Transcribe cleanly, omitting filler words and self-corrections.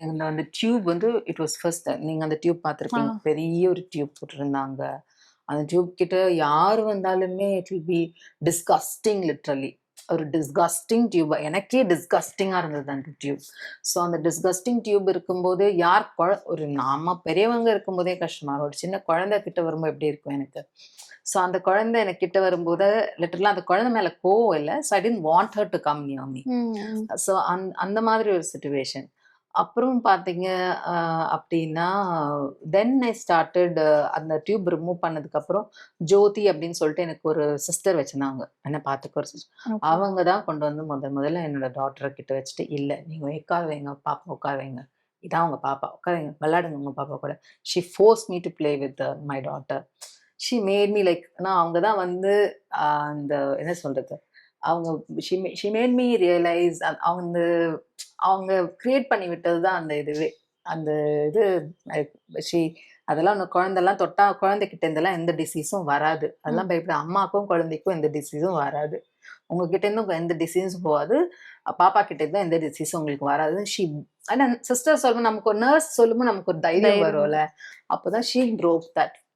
அந்த டியூப் வந்து it was first நீங்க அந்த டியூப் ஆ. பார்த்துருப்பீங்க. பெரிய ஒரு டியூப் போட்டிருந்தாங்க. அந்த டியூப் கிட்ட யார் வந்தாலுமே it will be disgusting literally. ஒரு டிஸ்கஸ்டிங் டியூப். எனக்கே டிஸ்கஸ்டிங்கா இருந்தது அந்த டியூப். ஸோ அந்த டிஸ்கஸ்டிங் டியூப் இருக்கும்போது யார் ஒரு நாம பெரியவங்க இருக்கும்போதே கஷ்டமா இருக்கும். ஒரு சின்ன குழந்தை கிட்ட வரும்போது எப்படி இருக்கும் எனக்கு. ஸோ அந்த குழந்தை எனக்கு கிட்ட வரும்போது லிட்டரலா அந்த குழந்தை மேல கோவம் இல்ல. So I didn't want her to come near me. ம். ஸோ அந்த மாதிரி ஒரு சிச்சுவேஷன். அப்புறம் பார்த்தீங்க அப்டின்னா, தென் ஐ ஸ்டார்ட்டட் அந்த டியூப் ரிமூவ் பண்ணதுக்கப்புறம், ஜோதி அப்டின்னு சொல்லிட்டு எனக்கு ஒரு சிஸ்டர் வச்சிருந்தாங்க. என்ன பார்த்துக்க ஒரு சிஸ்டர். ஓகே. அவங்க தான் கொண்டு வந்து முதல்ல என்னோட டாட்டர கிட்ட வச்சுட்டு, "இல்ல நீங்க உட்கார வைங்க, பாப்பா உட்கார வைங்க. இதான் உங்க பாப்பா. உட்கார வைங்க. விளையாடுங்க உங்க பாப்பா கூட." She forced me to play with my daughter. She made me like ஆனா அவங்க தான் வந்து அந்த என்ன சொல்றது? அவங்க ஷி மேட் மீ ரியலைஸ் அவங்க அவங்க கிரியேட் பண்ணி விட்டது தான் அந்த இதுவே. அந்த இது ஷி அதெல்லாம் குழந்தலாம் தொட்டா குழந்தைகிட்ட இருந்தெல்லாம் எந்த டிசீஸும் வராது. ம். அதெல்லாம் பயப்பட அம்மாக்கும், குழந்தைக்கும் எந்த டிசீஸும் வராது. உங்ககிட்ட இருந்தும் எந்த டிசீஸும் போகாது. பாப்பா கிட்ட இருந்தும் எந்த டிசீஸும் உங்களுக்கு வராது. ஆனா சிஸ்டர் சொல்லும்போது நமக்கு ஒரு நர்ஸ் சொல்லும்போது நமக்கு ஒரு தைரியம் தைரியம் வரும்ல. வரும். அப்பதான் ஷி ப்ரோக் தட்.